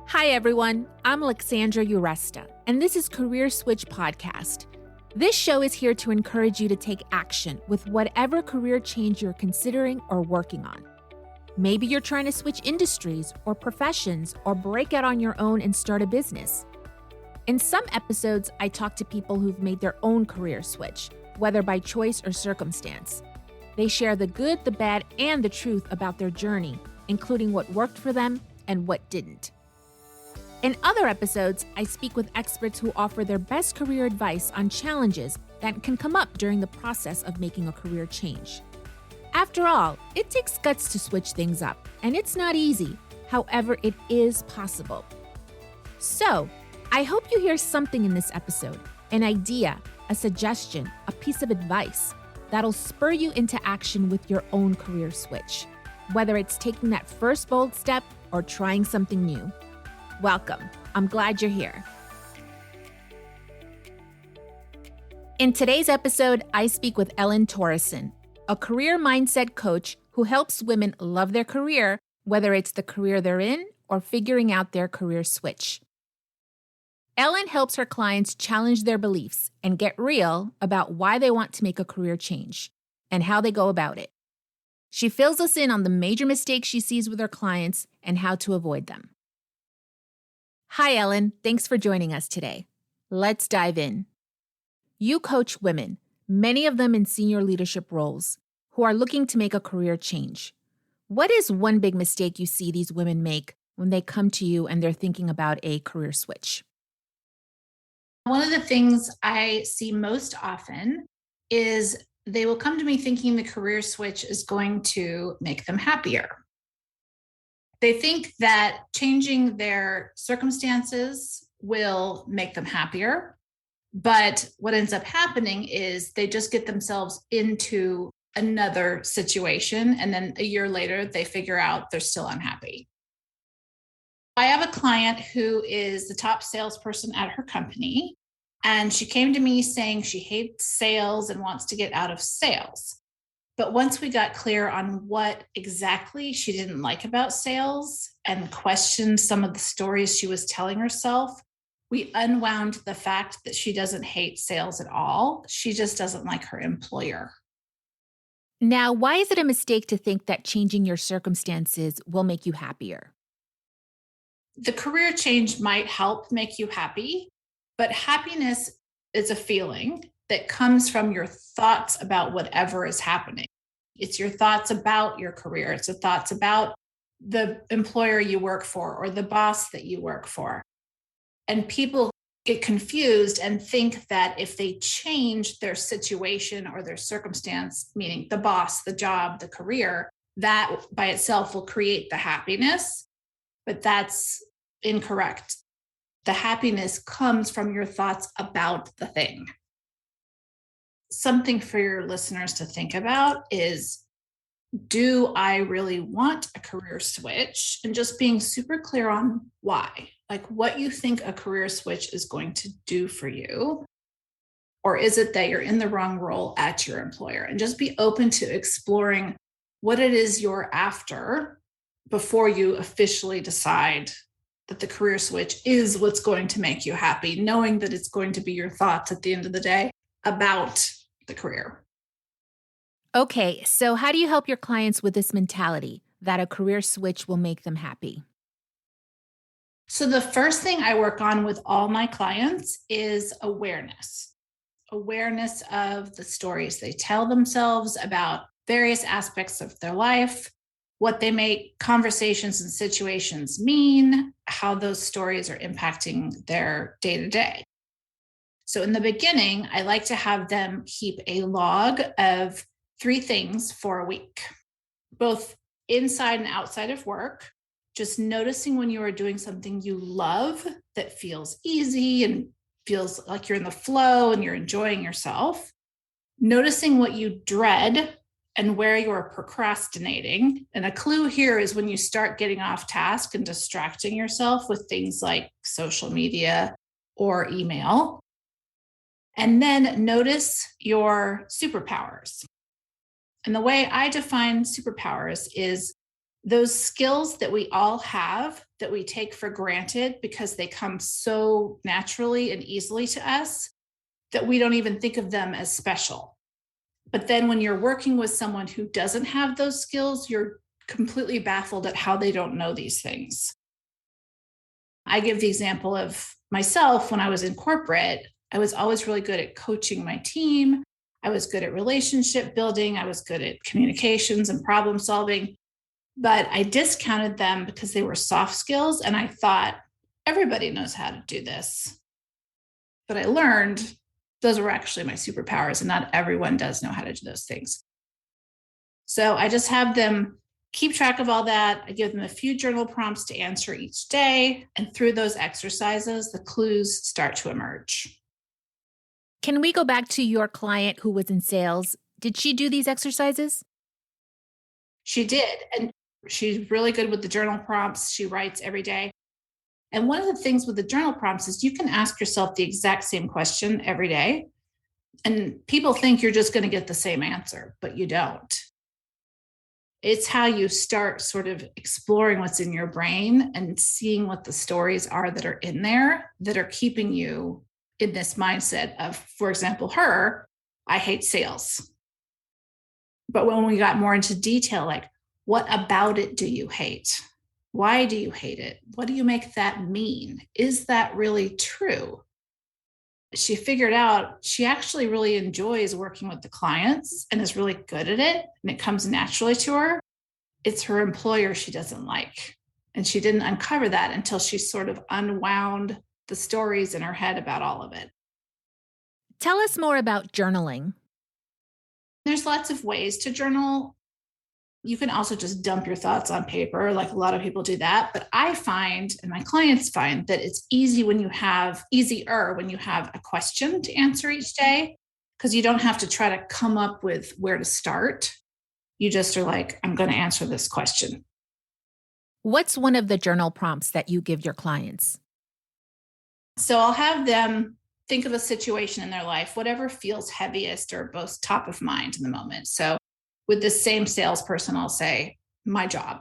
Hi, everyone. I'm Alexandra Uresta, and this is Career Switch Podcast. This show is here to encourage you to take action with whatever career change you're considering or working on. Maybe you're trying to switch industries or professions or break out on your own and start a business. In some episodes, I talk to people who've made their own career switch, whether by choice or circumstance. They share the good, the bad, and the truth about their journey, including what worked for them and what didn't. In other episodes, I speak with experts who offer their best career advice on challenges that can come up during the process of making a career change. After all, it takes guts to switch things up, and it's not easy. However, it is possible. So, I hope you hear something in this episode, an idea, a suggestion, a piece of advice that'll spur you into action with your own career switch, whether it's taking that first bold step or trying something new. Welcome. I'm glad you're here. In today's episode, I speak with Ellen Torreyson, a career mindset coach who helps women love their career, whether it's the career they're in or figuring out their career switch. Ellen helps her clients challenge their beliefs and get real about why they want to make a career change and how they go about it. She fills us in on the major mistakes she sees with her clients and how to avoid them. Hi, Ellen. Thanks for joining us today. Let's dive in. You coach women, many of them in senior leadership roles, who are looking to make a career change. What is one big mistake you see these women make when they come to you and they're thinking about a career switch? One of the things I see most often is they will come to me thinking the career switch is going to make them happier. They think that changing their circumstances will make them happier, but what ends up happening is they just get themselves into another situation, and then a year later, they figure out they're still unhappy. I have a client who is the top salesperson at her company, and she came to me saying she hates sales and wants to get out of sales. But once we got clear on what exactly she didn't like about sales and questioned some of the stories she was telling herself, we unwound the fact that she doesn't hate sales at all. She just doesn't like her employer. Now, why is it a mistake to think that changing your circumstances will make you happier? The career change might help make you happy, but happiness is a feeling that comes from your thoughts about whatever is happening. It's your thoughts about your career. It's the thoughts about the employer you work for or the boss that you work for. And people get confused and think that if they change their situation or their circumstance, meaning the boss, the job, the career, that by itself will create the happiness. But that's incorrect. The happiness comes from your thoughts about the thing. Something for your listeners to think about is, do I really want a career switch? And just being super clear on why, like what you think a career switch is going to do for you. Or is it that you're in the wrong role at your employer? And just be open to exploring what it is you're after before you officially decide that the career switch is what's going to make you happy, knowing that it's going to be your thoughts at the end of the day about the career. Okay, so how do you help your clients with this mentality that a career switch will make them happy? So the first thing I work on with all my clients is awareness. Awareness of the stories they tell themselves about various aspects of their life, what they make conversations and situations mean, how those stories are impacting their day-to-day. So in the beginning, I like to have them keep a log of 3 things for a week, both inside and outside of work, just noticing when you are doing something you love that feels easy and feels like you're in the flow and you're enjoying yourself, noticing what you dread and where you're procrastinating. And a clue here is when you start getting off task and distracting yourself with things like social media or email. And then notice your superpowers. And the way I define superpowers is Those skills that we all have that we take for granted because they come so naturally and easily to us that we don't even think of them as special. But then when you're working with someone who doesn't have those skills, you're completely baffled at how they don't know these things. I give the example of myself when I was in corporate. I was always really good at coaching my team. I was good at relationship building. I was good at communications and problem solving, but I discounted them because they were soft skills. And I thought everybody knows how to do this. But I learned those were actually my superpowers, and not everyone does know how to do those things. So I just have them keep track of all that. I give them a few journal prompts to answer each day. And through those exercises, the clues start to emerge. Can we go back to your client who was in sales? Did she do these exercises? She did. And she's really good with the journal prompts. She writes every day. And one of the things with the journal prompts is you can ask yourself the exact same question every day. And people think you're just going to get the same answer, but you don't. It's how you start sort of exploring what's in your brain and seeing what the stories are that are in there that are keeping you in this mindset of, for example, I hate sales. But when we got more into detail, like, what about it do you hate? Why do you hate it? What do you make that mean? Is that really true? She figured out she actually really enjoys working with the clients and is really good at it, and it comes naturally to her. It's her employer she doesn't like. And she didn't uncover that until she sort of unwound the stories in her head about all of it. Tell us more about journaling. There's lots of ways to journal. You can also just dump your thoughts on paper, like a lot of people do that. But I find, and my clients find, that it's easier when you have a question to answer each day, because you don't have to try to come up with where to start. You just are like, I'm going to answer this question. What's one of the journal prompts that you give your clients? So I'll have them think of a situation in their life, whatever feels heaviest or most top of mind in the moment. So with the same salesperson, I'll say, my job.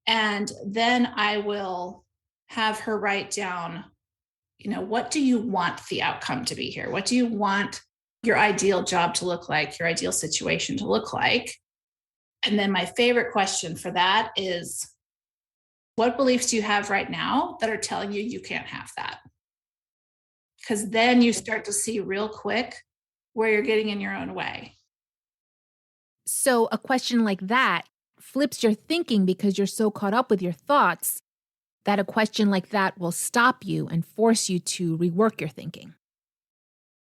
And then I will have her write down, what do you want the outcome to be here? What do you want your ideal job to look like, your ideal situation to look like? And then my favorite question for that is, what beliefs do you have right now that are telling you you can't have that? Because then you start to see real quick where you're getting in your own way. So a question like that flips your thinking because you're so caught up with your thoughts that a question like that will stop you and force you to rework your thinking.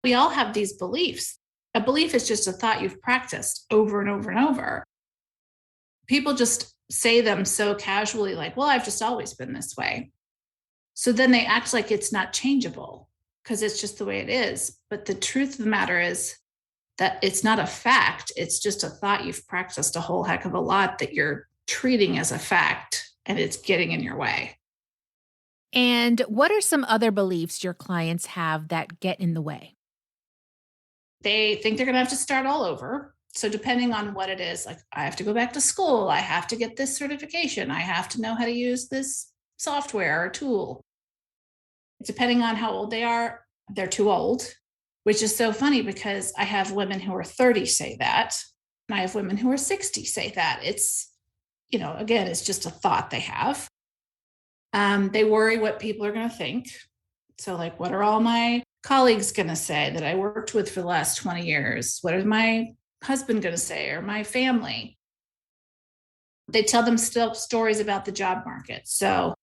We all have these beliefs. A belief is just a thought you've practiced over and over and over. People just say them so casually, like, well, I've just always been this way. So then they act like it's not changeable because it's just the way it is. But the truth of the matter is that it's not a fact. It's just a thought you've practiced a whole heck of a lot that you're treating as a fact, and it's getting in your way. And what are some other beliefs your clients have that get in the way? They think they're going to have to start all over. So depending on what it is, like, I have to go back to school, I have to get this certification, I have to know how to use this software or tool. Depending on how old they are, they're too old, which is so funny because I have women who are 30 say that, and I have women who are 60 say that. It's, again, it's just a thought they have. They worry what people are going to think. So, like, what are all my colleagues going to say that I worked with for the last 20 years? What is my husband going to say, or my family? They tell them stories about the job market. So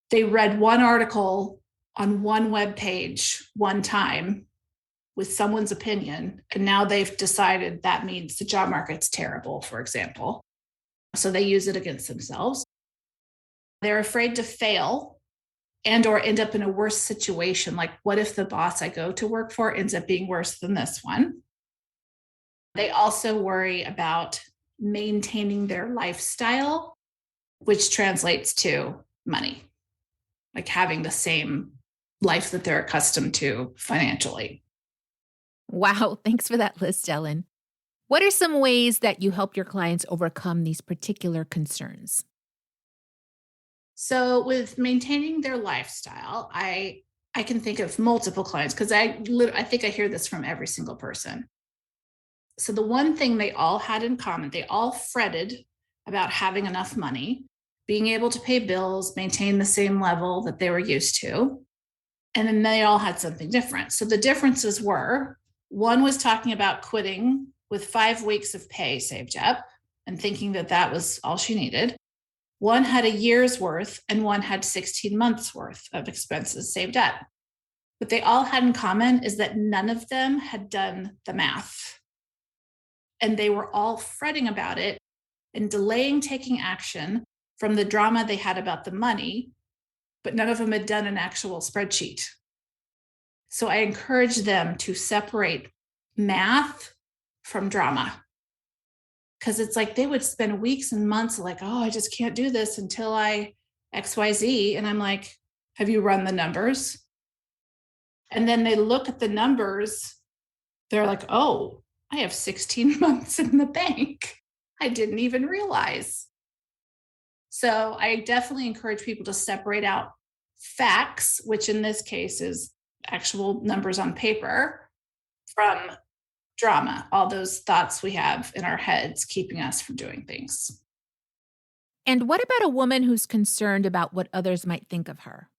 they read one article on one web page one time with someone's opinion, and now they've decided that means the job market's terrible, for example. So they use it against themselves. They're afraid to fail and or end up in a worse situation. Like, what if the boss I go to work for ends up being worse than this one? They also worry about maintaining their lifestyle, which translates to money, like having the same life that they're accustomed to financially. Wow, thanks for that list, Ellen. What are some ways that you help your clients overcome these particular concerns? So with maintaining their lifestyle, I can think of multiple clients because I think I hear this from every single person. So the one thing they all had in common, they all fretted about having enough money, being able to pay bills, maintain the same level that they were used to. And then they all had something different. So the differences were one was talking about quitting with 5 weeks of pay saved up and thinking that that was all she needed. One had a year's worth and one had 16 months worth of expenses saved up. What they all had in common is that none of them had done the math. And they were all fretting about it and delaying taking action from the drama they had about the money, but none of them had done an actual spreadsheet. So I encourage them to separate math from drama. Because it's like they would spend weeks and months like, oh, I just can't do this until I XYZ. And I'm like, have you run the numbers? And then they look at the numbers. They're like, oh, I have 16 months in the bank. I didn't even realize. So I definitely encourage people to separate out facts, which in this case is actual numbers on paper, from drama, all those thoughts we have in our heads keeping us from doing things. And what about a woman who's concerned about what others might think of her?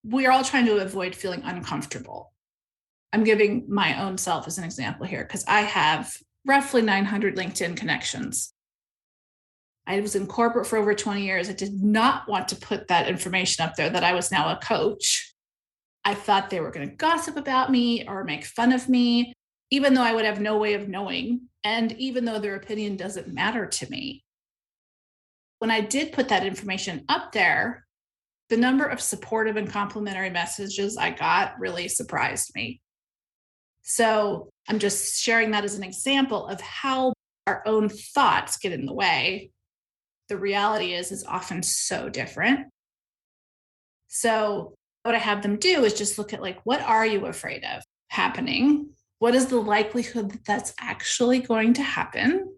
We're all trying to avoid feeling uncomfortable. I'm giving my own self as an example here because I have roughly 900 LinkedIn connections. I was in corporate for over 20 years. I did not want to put that information up there that I was now a coach. I thought they were going to gossip about me or make fun of me, even though I would have no way of knowing. And even though their opinion doesn't matter to me. When I did put that information up there, the number of supportive and complimentary messages I got really surprised me. So I'm just sharing that as an example of how our own thoughts get in the way. The reality is often so different. So what I have them do is just look at like, what are you afraid of happening? What is the likelihood that that's actually going to happen?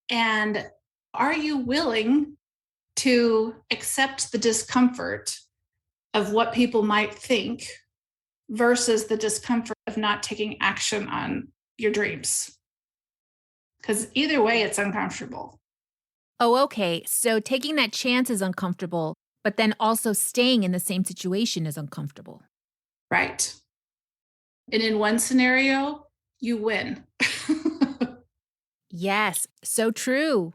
And are you willing to accept the discomfort of what people might think versus the discomfort of not taking action on your dreams? Because either way, it's uncomfortable. Oh, okay. So taking that chance is uncomfortable, but then also staying in the same situation is uncomfortable. Right. And in one scenario, you win. Yes, so true.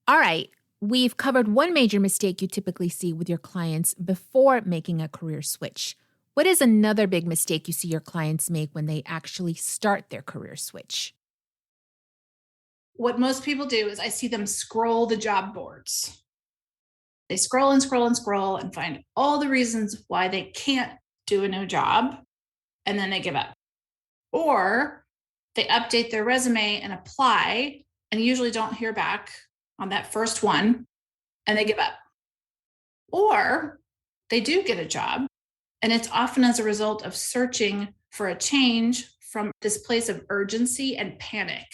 All right. We've covered one major mistake you typically see with your clients before making a career switch. What is another big mistake you see your clients make when they actually start their career switch? What most people do is I see them scroll the job boards. They scroll and scroll and scroll and find all the reasons why they can't do a new job, and then they give up. Or they update their resume and apply and usually don't hear back on that first one, and they give up. Or they do get a job, and it's often as a result of searching for a change from this place of urgency and panic.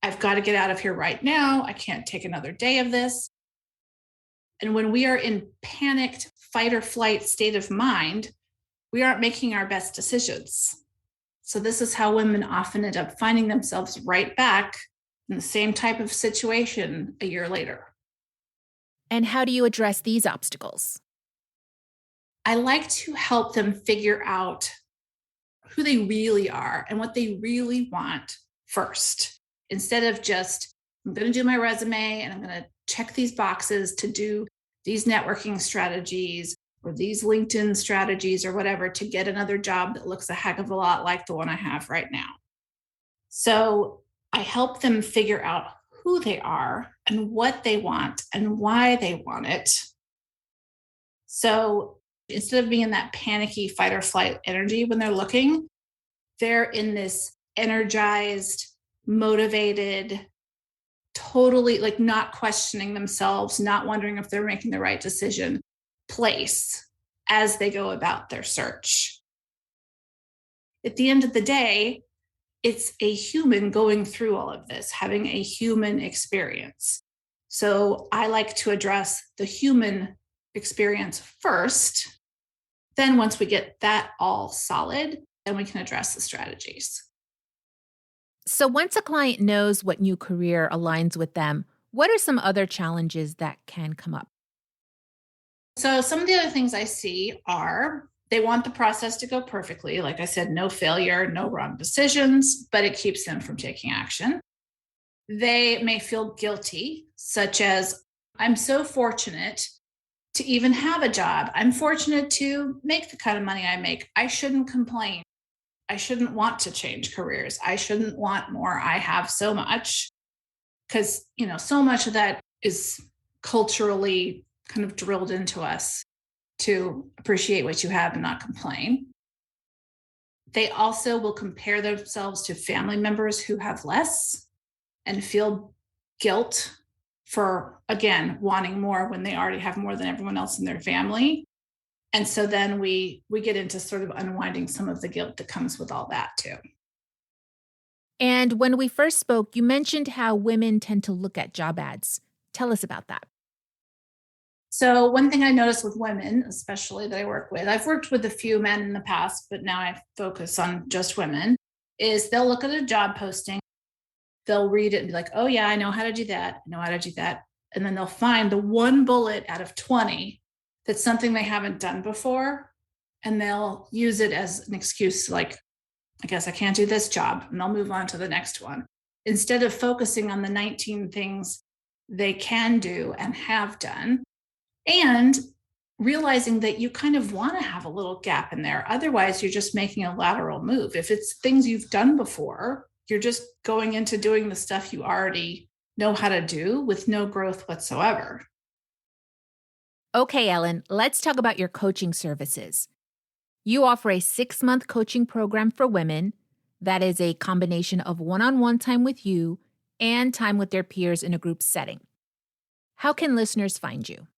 I've got to get out of here right now. I can't take another day of this. And when we are in panicked fight or flight state of mind, we aren't making our best decisions. So this is how women often end up finding themselves right back in the same type of situation a year later. And how do you address these obstacles? I like to help them figure out who they really are and what they really want first, instead of just, I'm going to do my resume and I'm going to check these boxes to do these networking strategies or these LinkedIn strategies or whatever to get another job that looks a heck of a lot like the one I have right now. So I help them figure out who they are and what they want and why they want it. So instead of being in that panicky fight or flight energy when they're looking, they're in this energized, motivated, totally like not questioning themselves, not wondering if they're making the right decision place as they go about their search. At the end of the day, it's a human going through all of this, having a human experience. So I like to address the human experience first. Then once we get that all solid, then we can address the strategies. So once a client knows what new career aligns with them, what are some other challenges that can come up? So some of the other things I see are they want the process to go perfectly. Like I said, no failure, no wrong decisions, but it keeps them from taking action. They may feel guilty, such as, I'm so fortunate to even have a job. I'm fortunate to make the kind of money I make. I shouldn't complain. I shouldn't want to change careers. I shouldn't want more. I have so much. Because, so much of that is culturally kind of drilled into us to appreciate what you have and not complain. They also will compare themselves to family members who have less and feel guilt for, again, wanting more when they already have more than everyone else in their family. And so then we get into sort of unwinding some of the guilt that comes with all that too. And when we first spoke, you mentioned how women tend to look at job ads. Tell us about that. So one thing I notice with women, especially that I work with, I've worked with a few men in the past, but now I focus on just women, is they'll look at a job posting, they'll read it and be like, oh yeah, I know how to do that. I know how to do that. And then they'll find the one bullet out of 20 that's something they haven't done before. And they'll use it as an excuse to like, I guess I can't do this job. And they'll move on to the next one. Instead of focusing on the 19 things they can do and have done, and realizing that you kind of want to have a little gap in there. Otherwise, you're just making a lateral move. If it's things you've done before, you're just going into doing the stuff you already know how to do with no growth whatsoever. Okay, Ellen, let's talk about your coaching services. You offer a 6-month coaching program for women that is a combination of one-on-one time with you and time with their peers in a group setting. How can listeners find you?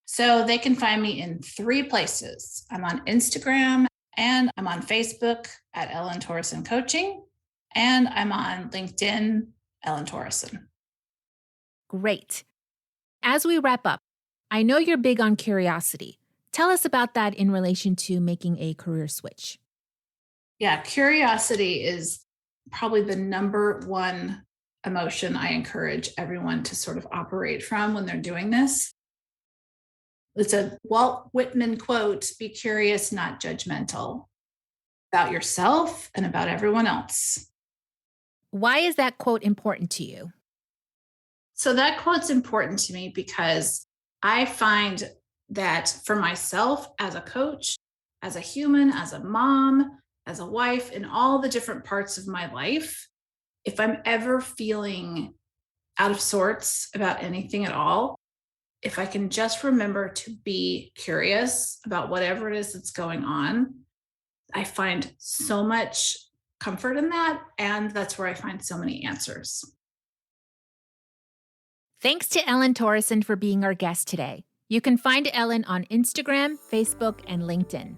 So they can find me in 3 places. I'm on Instagram and I'm on Facebook at Ellen Torreyson Coaching, and I'm on LinkedIn, Ellen Torreyson. Great. As we wrap up, I know you're big on curiosity. Tell us about that in relation to making a career switch. Yeah, curiosity is probably the number one emotion I encourage everyone to sort of operate from when they're doing this. It's a Walt Whitman quote, be curious, not judgmental, about yourself and about everyone else. Why is that quote important to you? So that quote's important to me because I find that for myself as a coach, as a human, as a mom, as a wife, in all the different parts of my life, if I'm ever feeling out of sorts about anything at all, if I can just remember to be curious about whatever it is that's going on, I find so much comfort in that. And that's where I find so many answers. Thanks to Ellen Torreyson for being our guest today. You can find Ellen on Instagram, Facebook, and LinkedIn.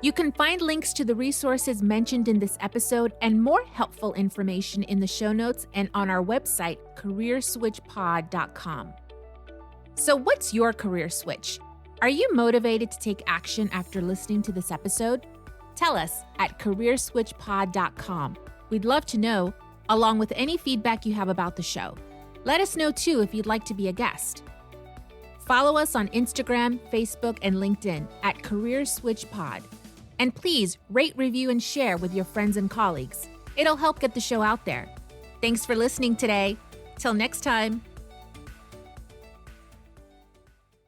You can find links to the resources mentioned in this episode and more helpful information in the show notes and on our website, careerswitchpod.com. So what's your career switch? Are you motivated to take action after listening to this episode? Tell us at careerswitchpod.com. We'd love to know, along with any feedback you have about the show. Let us know too if you'd like to be a guest. Follow us on Instagram, Facebook, and LinkedIn at CareerSwitchPod. And please rate, review, and share with your friends and colleagues. It'll help get the show out there. Thanks for listening today. Till next time.